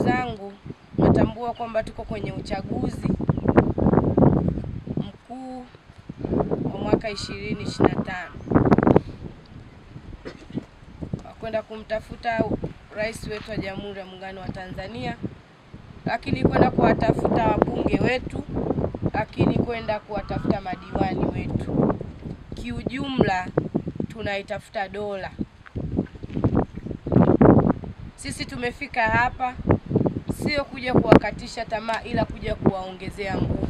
zangu, natambua kwamba tuko kwenye uchaguzi mkuu wa mwaka 2025 kwenda kumtafuta rais wetu wa Jamhuri ya Muungano wa Tanzania, lakini kwenda kuwatafuta wabunge wetu, lakini kwenda kuwatafuta madiwani wetu. Kiujumla tunaitafuta dola. Sisi tumefika hapa sio kuja kuwakatisha tamaa, ila kuja kuwaongezea nguvu.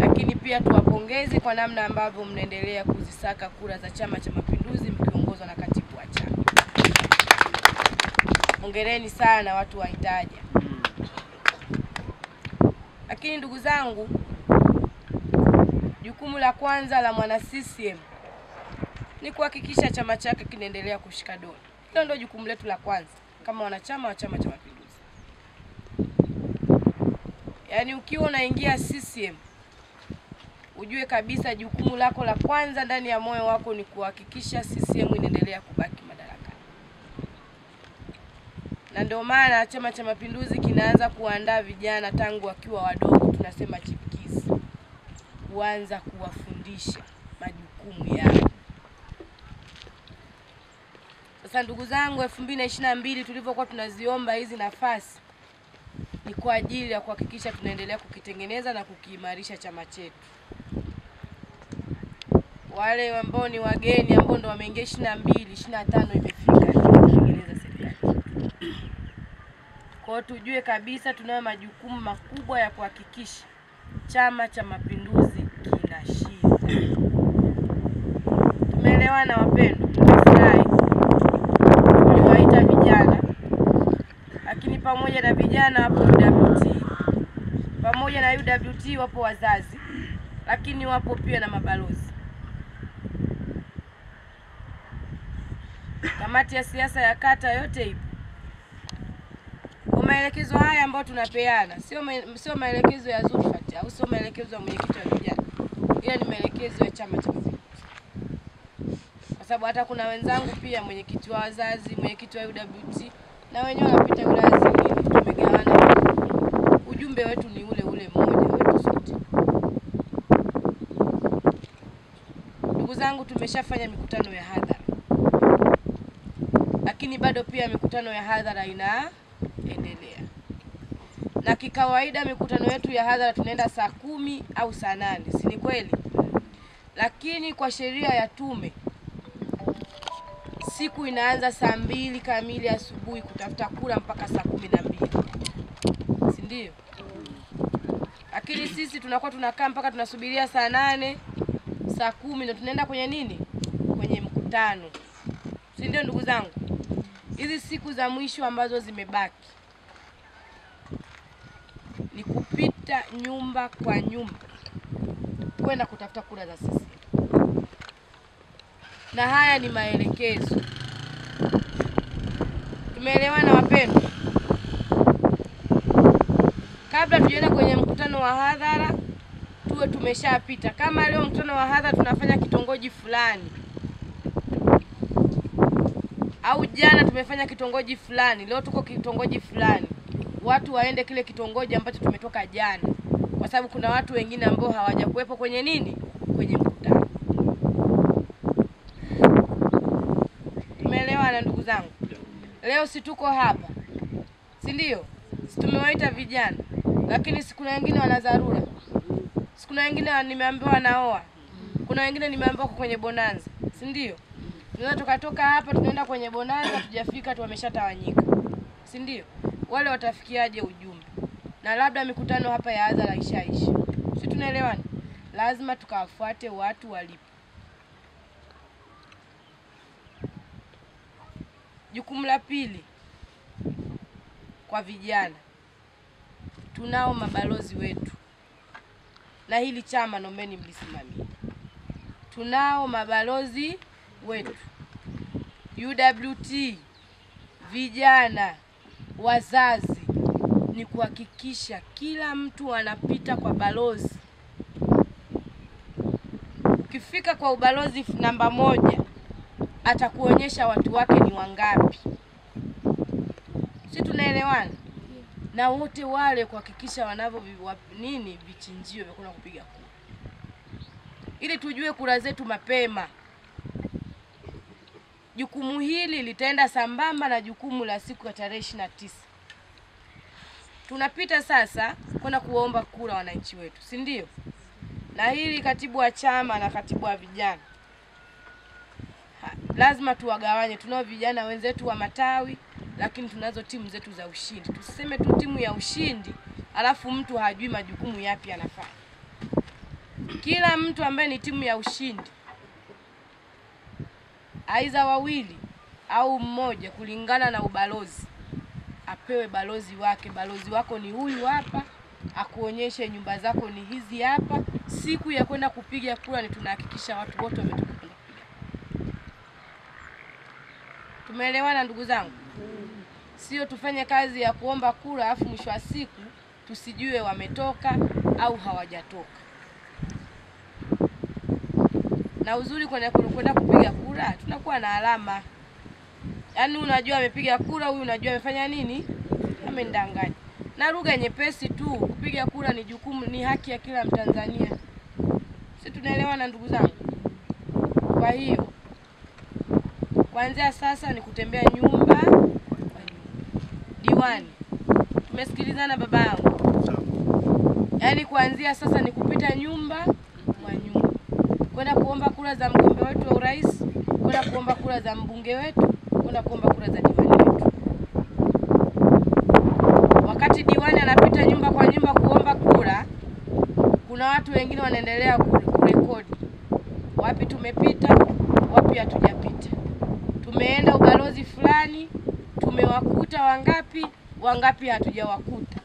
Lakini pia tuwapongeze kwa namna ambavyo mnaendelea kuzisaka kura za Chama cha Mapinduzi mkiongozwa na katibu wa chama. Hongereni sana watu wa Itaja. Lakini ndugu zangu, jukumu la kwanza la mwana CCM ni kuhakikisha chama chake kinaendelea kushika dola. Hilo ndio jukumu letu la kwanza kama wanachama wa Chama cha Mapinduzi. Yaani ukiwa unaingia CCM, ujue kabisa jukumu lako la kwanza ndani ya moyo wako ni kuhakikisha CCM inaendelea kubaki madarakani. Na ndio maana Chama cha Mapinduzi kinaanza kuandaa vijana tangu wakiwa wadogo, tunasema chipukizi, kuanza kuwafundisha majukumu yao. Sasa ndugu zangu, 2022 tulivyokuwa tunaziomba hizi nafasi ni kwa ajili ya kuhakikisha tunaendelea kukitengeneza na kukiimarisha chama chetu. Wale ambao ni wageni ambao ndo wameingia 22, 25 imefika kutengeneza serikali. Kwa hiyo tujue kabisa tunayo majukumu makubwa ya kuhakikisha Chama cha Mapinduzi kinashinda. Tumeelewana wapendwa? Tumefurahi. Tuliwaita vijana, lakini pamoja na vijana wapo UWT. Pamoja na UWT wapo wazazi, lakini wapo pia na mabalozi. Kamati ya siasa ya kata yote ipo. Kwa maelekezo haya ambayo tunapeana, sio maelekezo ya Zulfat au sio maelekezo ya mwenyekiti wa vijana. Ila ni maelekezo ya Chama cha Mapinduzi. Kwa sababu hata kuna wenzangu pia, mwenyekiti wa wazazi, mwenyekiti wa UWT, na wenyewe wanapita wilaya zingine, tumegawana. Ujumbe wetu ni ule ule mmoja wetu sote. Ndugu zangu, tumeshafanya mikutano ya hadhara. Lakini bado pia mikutano ya hadhara inaendelea. Na kikawaida mikutano yetu ya hadhara tunaenda saa 10 au saa 8, si ni kweli? Lakini kwa sheria ya tume siku inaanza saa 2 kamili asubuhi kutafuta kura mpaka saa 12. Si ndio? Lakini sisi tunakuwa tunakaa mpaka tunasubiria saa 8, saa 10 ndio tunaenda kwenye nini? Kwenye mkutano. Si ndio ndugu zangu? Hizi siku za mwisho ambazo zimebaki ni kupita nyumba kwa nyumba kwenda kutafuta kura za sisi. Na haya ni maelekezo. Tumeelewana wapendwa? Kabla tujaenda kwenye mkutano wa hadhara, tuwe tumeshapita. Kama leo mkutano wa hadhara tunafanya kitongoji fulani, au jana tumefanya kitongoji fulani, leo tuko kitongoji fulani, watu waende kile kitongoji ambacho tumetoka jana, kwa sababu kuna watu wengine ambao hawajakuwepo kwenye nini? Kwenye mkutano. Tumeelewana ndugu zangu? Leo si tuko hapa, si ndio? Si tumewaita vijana, lakini si kuna wengine wana dharura. Si kuna wengine nimeambiwa wanaoa. Kuna wengine nimeambiwa kwenye bonanza, si ndio? Tunaweza tukatoka hapa tunaenda kwenye bonanza, tujafika tu wameshatawanyika. Si ndio? Wale watafikiaje ujumbe? Na labda mikutano hapa ya hadhara ishaisha. Si tunaelewana? Lazima tukawafuate watu walipo. Jukumu la pili kwa vijana, tunao mabalozi wetu. Na hili chama naombeni mlisimamie. Tunao mabalozi wetu. UWT, vijana, wazazi, ni kuhakikisha kila mtu anapita kwa balozi. Ukifika kwa ubalozi namba 1, atakuonyesha watu wake ni wangapi. Si tunaelewana? na wote wale kuhakikisha wanavyo vichinjio vya kwenda kupiga kura, ili tujue kura zetu mapema. Jukumu hili litaenda sambamba na jukumu la siku ya tarehe 29. Tunapita sasa kwenda kuomba kura wananchi wetu, si ndio? Na hili katibu wa chama na katibu wa vijana lazima tuwagawanye. Tunao vijana wenzetu wa matawi, lakini tunazo timu zetu za ushindi. Tusiseme tu timu ya ushindi alafu mtu hajui majukumu yapi anafanya. Kila mtu ambaye ni timu ya ushindi, aidha wawili au mmoja kulingana na ubalozi, apewe balozi wake. Balozi wako ni huyu hapa, akuonyeshe nyumba zako ni hizi hapa. Siku ya kwenda kupiga kura ni tunahakikisha watu wote wametoka kwenda kupiga. Tumeelewana ndugu zangu? Sio tufanye kazi ya kuomba kura alafu mwisho wa siku tusijue wametoka au hawajatoka. Na uzuri kwenda kupiga kura tunakuwa na alama. Yaani unajua amepiga kura, huyu unajua amefanya nini? Amendanganya. Na lugha nyepesi tu, kupiga kura ni jukumu, ni haki ya kila Mtanzania. Sisi tunaelewana ndugu zangu? Kwa hiyo kuanzia sasa ni kutembea nyumba kwa nyumba. Diwani, tumesikilizana baba yangu? Yaani kuanzia sasa ni kupita nyumba kwa nyumba, kwenda kuomba kura za mgombea wetu wa urais, kwenda kuomba kura za mbunge wetu, kwenda kuomba kura za diwani wetu. Wakati diwani anapita nyumba kwa nyumba kuomba kura, kuna watu wengine wanaendelea kurekodi wapi tumepita, wapi hatujapita. Tumeenda ubalozi fulani, tumewakuta wangapi hatujawakuta.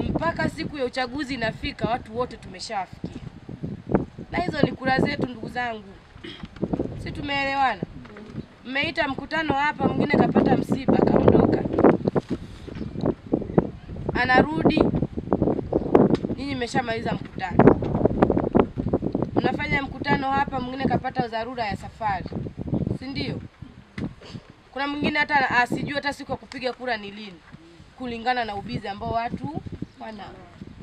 Mpaka siku ya uchaguzi inafika, watu wote tumeshawafikia. Na hizo ni kura zetu ndugu zangu. Sisi tumeelewana? Mmeita mkutano hapa, mwingine kapata msiba kaondoka, anarudi, nyinyi mmeshamaliza mkutano. Mnafanya mkutano hapa, mwingine kapata dharura ya safari, si ndio? Kuna mwingine hata asijue hata siku ya kupiga kura ni lini, kulingana na ubizi ambao watu wana.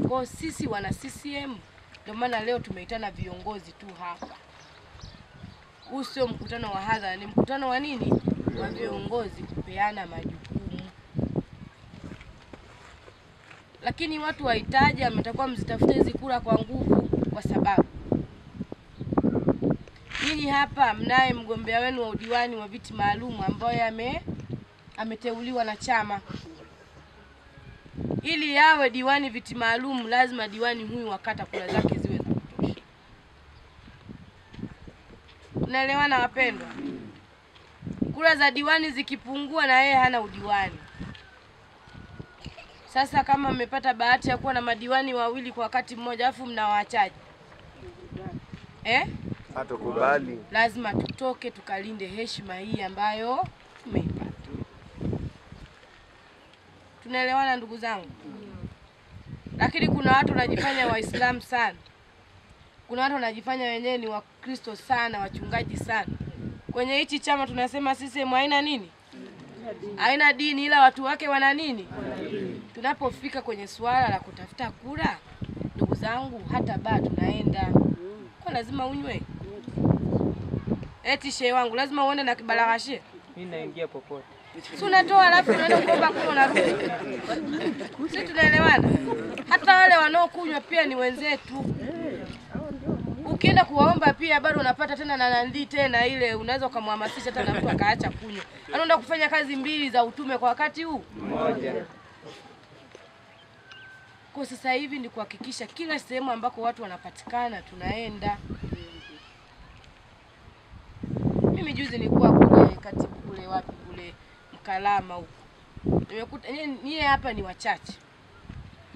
Kwa sisi wana CCM, ndio maana leo tumeitana viongozi tu hapa. Huu sio mkutano wa hadhara, ni mkutano wa nini? Wa viongozi kupeana majukumu. Lakini watu wahitaji mtakuwa mzitafute hizi kura kwa nguvu, kwa sababu nyinyi hapa mnaye mgombea wenu wa udiwani wa viti maalum ambaye ameteuliwa na chama. Ili yawe diwani viti maalum, lazima diwani huyu wakata kura zake ziwe za kutosha. Unaelewana wapendwa? Kura za diwani zikipungua na yeye hana udiwani. Sasa kama mmepata bahati ya kuwa na madiwani wawili kwa wakati mmoja, afu mnawaachaje? Hatukubali. Lazima tutoke tukalinde heshima hii ambayo tumeipata. Tunaelewana ndugu zangu? Lakini kuna watu wanajifanya Waislamu sana. Kuna watu wanajifanya wenyewe ni Wakristo sana, wachungaji sana. Kwenye hichi chama tunasema sisi haina nini? Haina dini, ila watu wake wana nini? Tunapofika kwenye swala la kutafuta kura, ndugu zangu, hata baa tunaenda. Kwa lazima unywe. Eti shehe wangu lazima uende na kibalagashie. Mimi naingia popote. Si unatoa alafu unaenda kuomba kura unarudi. Sisi tunaelewana? Hata wale wanaokunywa pia ni wenzetu. Ukienda kuwaomba pia bado unapata tena na nandi tena ile, unaweza kumhamasisha hata na mtu akaacha kunywa. Anaenda kufanya kazi mbili za utume kwa wakati huu mmoja. Kwa sasa hivi ni kuhakikisha kila sehemu ambako watu wanapatikana tunaenda. Mimi juzi nilikuwa kule katibu kule wapi kule Mkalama huko. Nimekuta nyie hapa ni wachache.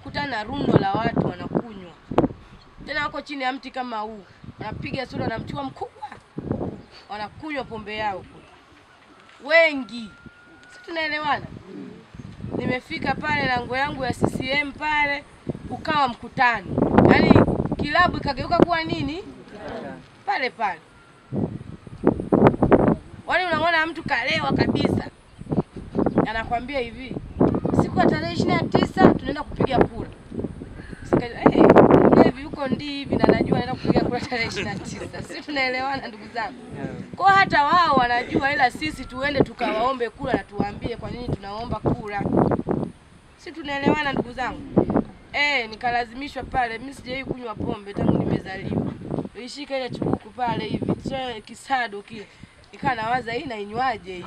Kutana na rundo la watu wanakunywa. Tena wako chini ya mti kama huu. Wanapiga sura na mchua mkubwa. Wanakunywa pombe yao. Wengi. Sisi tunaelewana? Nimefika pale lango yangu ya CCM pale, ukawa mkutano. Yaani kilabu ikageuka kuwa nini? Pale pale. Wale unaona mtu kalewa kabisa. Anakuambia hivi, siku ya tarehe 29 tunaenda Nandi hivi na najua naenda kupiga kura tarehe 29. Sisi tunaelewana ndugu zangu. Kwa hata wao wanajua, ila sisi tuende tukawaombe kura na tuwaambie kwa nini tunaomba kura. Sisi tunaelewana ndugu zangu. Nikalazimishwa pale. Mimi sijawahi kunywa pombe tangu nimezaliwa. Nilishika ile chubuku pale hivi, kisado kile. Nikaa nawaza hii nainywaje hii.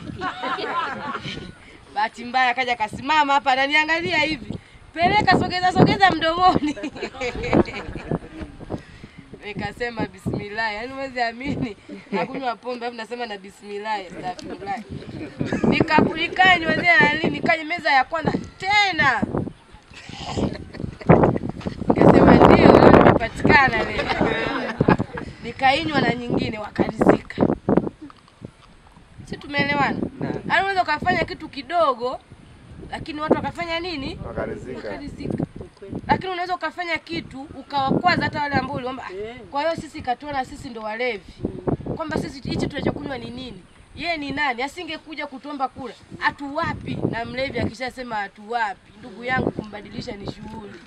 Bahati mbaya akaja kasimama hapa ananiangalia hivi. Peleka sogeza mdomoni. Nikasema bismillah. Yaani mwezi amini nakunywa pombe hapo nasema na bismillah, astaghfirullah. Nikanywa zile nikaje meza ya kwanza tena. Nikasema ndio leo nimepatikana leo. Nikainywa na nyingine wakarizika. Sisi tumeelewana? Unaweza kufanya kitu kidogo lakini watu wakafanya nini? Wakarizika. Lakini unaweza ukafanya kitu ukawakwaza hata wale ambao uliomba. Kwa hiyo sisi katuona sisi ndo walevi. Kwamba sisi hichi tunachokunywa ni nini? Yeye ni nani? Asingekuja kutuomba kura. Atuwapi? Na mlevi akishasema atuwapi, ndugu yangu kumbadilisha ni shughuli.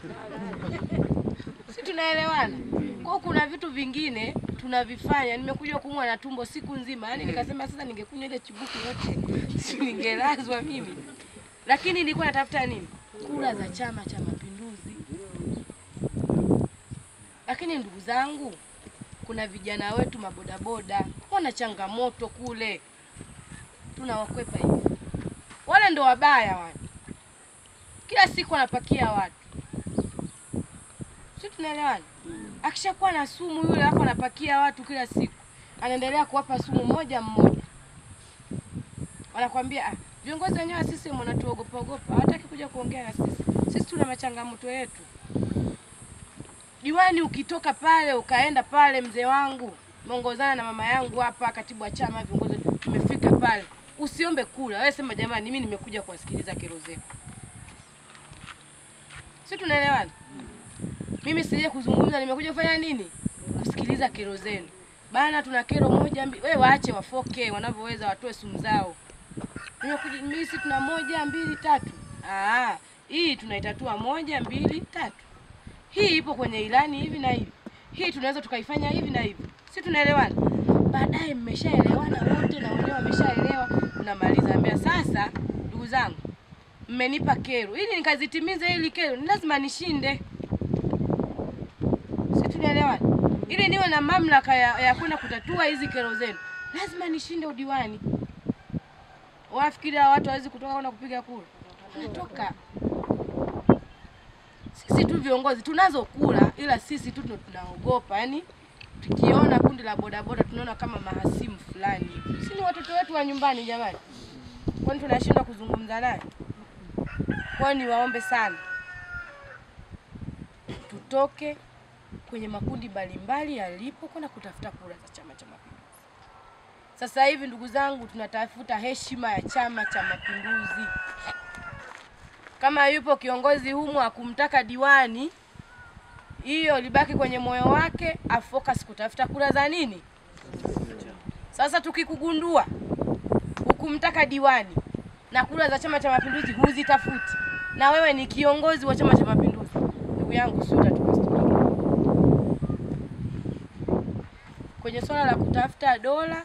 Sisi tunaelewana? Kwa kuna vitu vingine tunavifanya. Nimekuja kuumwa na tumbo siku nzima. Yaani nikasema sasa ningekunywa ile chibuku yote si ningelazwa mimi. Lakini nilikuwa natafuta nini? Kura za Chama cha Mapinduzi. Lakini ndugu zangu, kuna vijana wetu mabodaboda wana changamoto kule. Tunawakwepa hivi. Wale ndo wabaya wale. Kila siku wanapakia watu. Sisi tunaelewana? Akishakuwa na sumu yule hapo anapakia watu kila siku. Anaendelea kuwapa sumu mmoja. Wanakuambia viongozi wenyewe sisi wanatuogopa. Hawataki kuja kuongea na sisi. Sisi tuna machangamoto yetu. Diwani ukitoka pale ukaenda pale, mzee wangu muongozana na mama yangu hapa, katibu wa chama, viongozi tumefika pale. Usiombe kula. Wewe sema jamani mimi nimekuja kuwasikiliza kero zenu. Sisi tunaelewana? Mimi sije kuzungumza, nimekuja kufanya nini? Kusikiliza kero zenu. Bana tuna kero moja mbili. Wewe waache wafoke wanavyoweza watoe sumu zao. Mimi sisi tuna 1 2 3. Hii tunaitatua 1 2 3. Hii ipo kwenye ilani hivi na hivi. Hii tunaweza tukaifanya hivi na hivi. Sisi tunaelewana? Baadaye mmeshaelewana wote na wenyewe wameshaelewa, tunamaliza ambia sasa ndugu zangu mmenipa kero. Ili nikazitimize hili kero ni lazima nishinde. Sisi tunaelewana? Ili niwe na mamlaka ya kwenda kutatua hizi kero zenu, lazima nishinde udiwani. Wafikiria watu hawezi kutoka kwenda kupiga kura. Tunatoka. Sisi tu viongozi tunazo kura, ila sisi tu tunaogopa. Yaani tukiona kundi la bodaboda tunaona kama mahasimu fulani. Sisi ni watoto wetu wa nyumbani jamani. Kwani tunashindwa kuzungumza naye? Kwani waombe sana tutoke kwenye makundi mbalimbali yalipo kwenda kutafuta kura za Chama cha Mapinduzi. Sasa hivi ndugu zangu tunatafuta heshima ya Chama cha Mapinduzi. Kama yupo kiongozi humu akumtaka diwani, hiyo libaki kwenye moyo wake, afocus kutafuta kura za nini? Sasa tukikugundua hukumtaka diwani na kura za Chama cha Mapinduzi huzitafuti, na wewe ni kiongozi wa Chama cha Mapinduzi, ndugu yangu sio tutatukastua. Kwenye swala la kutafuta dola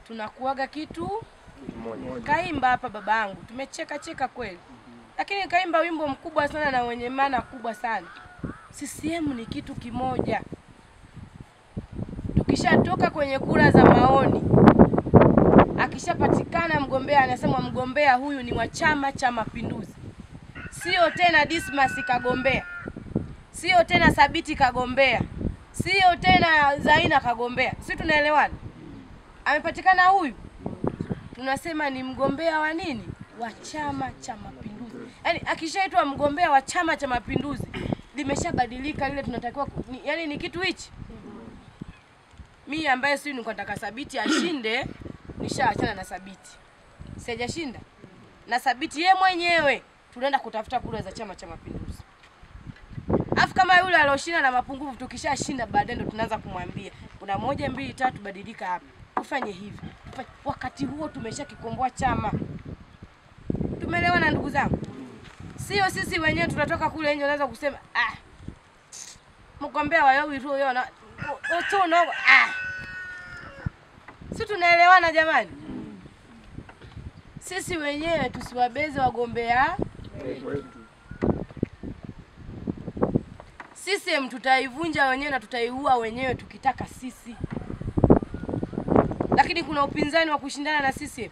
tunakuaga kitu kaimba hapa babangu. Tumecheka kweli. Lakini kaimba wimbo mkubwa sana na wenye maana kubwa sana. CCM ni kitu kimoja. Tukishatoka kwenye kura za maoni, akishapatikana mgombea anasema mgombea huyu ni wa Chama cha Mapinduzi. Sio tena Dismas kagombea. Sio tena Sabiti kagombea. Sio tena Zaina kagombea. Sisi tunaelewana? Amepatikana huyu, tunasema ni mgombea wa nini? Wa Chama cha Mapinduzi. Yaani akishaitwa mgombea wa Chama cha Mapinduzi, limeshabadilika lile tunatakiwa yaani ni kitu hichi. Mimi ambaye si niko nataka Sabiti ashinde, nishaachana na Sabiti. Sijashinda. Na Sabiti yeye mwenyewe tunaenda kutafuta kura za Chama cha Mapinduzi. Afu kama yule aloshinda na mapungufu tukishashinda baadaye ndo tunaanza kumwambia kuna 1 2 3 badilika hapa. Ufanye hivi. Wakati huo tumeshakikomboa chama. Tumeelewana ndugu zangu? Sio sisi wenyewe tunatoka kule nje unaanza kusema mgombea wa Yowiru huyo na utuno si tunaelewana jamani? Sisi wenyewe tusiwabeze wagombea. CCM tutaivunja wenyewe na tutaiua wenyewe tukitaka sisi. Lakini kuna upinzani wa kushindana na CCM.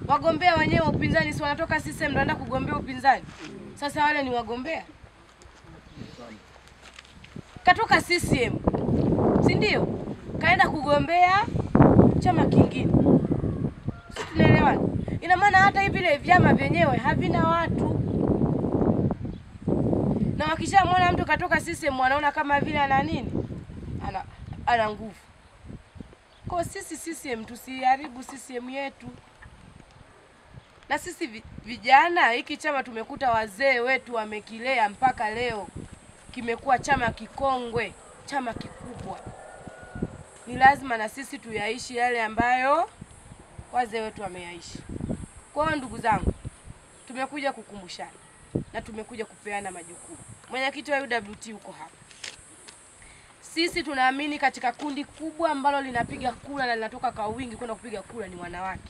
Wagombea wenyewe upinzani si wanatoka CCM ndio wanaenda kugombea upinzani. Sasa wale ni wagombea. Katoka CCM. Si ndio? Kaenda kugombea chama kingine. Sisi tunaelewana? Ina maana hata hivi vile vyama vyenyewe havina watu. Na wakishamwona mtu katoka CCM wanaona kama vile ana nini? Ana nguvu. Kwa sisi CCM tusiharibu CCM yetu. Na sisi vijana hiki chama tumekuta wazee wetu wamekilea mpaka leo. Kimekuwa chama kikongwe, chama kikubwa. Ni lazima na sisi tuyaishi yale ambayo wazee wetu wameyaishi. Kwa hiyo ndugu zangu, tumekuja kukumbushana na tumekuja kupeana majukumu. Mwenyekiti wa UWT uko hapa. Sisi tunaamini katika kundi kubwa ambalo linapiga kura na linatoka kwa wingi kwenda kupiga kura ni wanawake.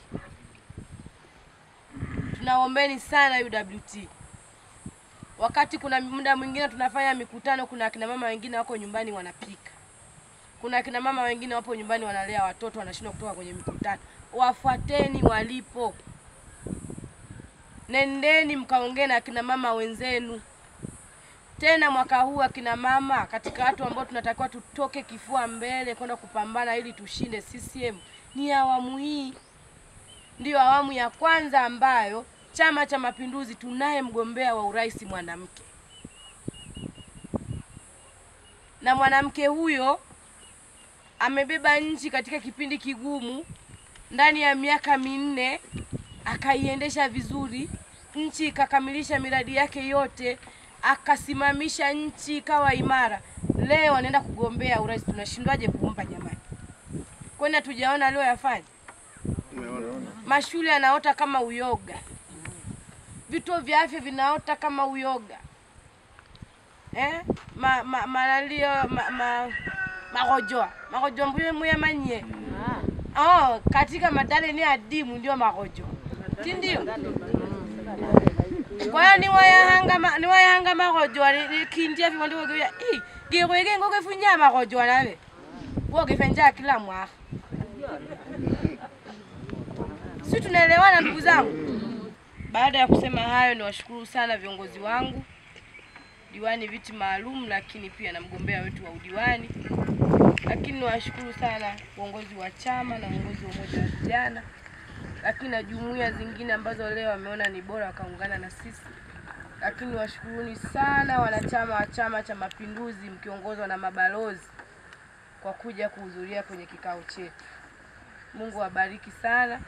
Tunaombeni sana UWT. Wakati kuna muda mwingine tunafanya mikutano, kuna akina mama wengine wako nyumbani wanapika. Kuna akina mama wengine wapo nyumbani wanalea watoto wanashindwa kutoka kwenye mikutano. Wafuateni walipo. Nendeni mkaongee na akina mama wenzenu. Tena mwaka huu akina mama katika watu ambao tunatakiwa tutoke kifua mbele kwenda kupambana ili tushinde CCM ni awamu hii. Ndio awamu ya kwanza ambayo Chama cha Mapinduzi tunaye mgombea wa urais mwanamke. Na mwanamke huyo amebeba nchi katika kipindi kigumu. Ndani ya miaka 4 akaiendesha vizuri, nchi ikakamilisha miradi yake yote, akasimamisha nchi ikawa imara. Leo anaenda kugombea urais, tunashindwaje kumpa jamani? Kwani hatujaona leo yafanya? Mashule yanaota kama uyoga. Vituo vya afya vinaota kama uyoga. Magonjwa mbuye muyamanye. Katika madale ni adimu ndio magonjwa. Ndio. Kwa hiyo ni wayahanga magonjwa kindia vimondo kwa giwege ngoke funya magonjwa nawe. Woge fenja kila mwaka. Sisi tunaelewana ndugu zangu. Baada ya kusema hayo, niwashukuru sana viongozi wangu, diwani viti maalum, lakini pia na mgombea wetu wa udiwani. Lakini niwashukuru sana uongozi wa chama na uongozi wa umoja wa vijana, lakini na jumuiya zingine ambazo leo wameona ni bora wakaungana na sisi. Lakini niwashukuruni sana wanachama wa Chama cha Mapinduzi mkiongozwa na mabalozi kwa kuja kuhudhuria kwenye kikao chetu. Mungu awabariki sana.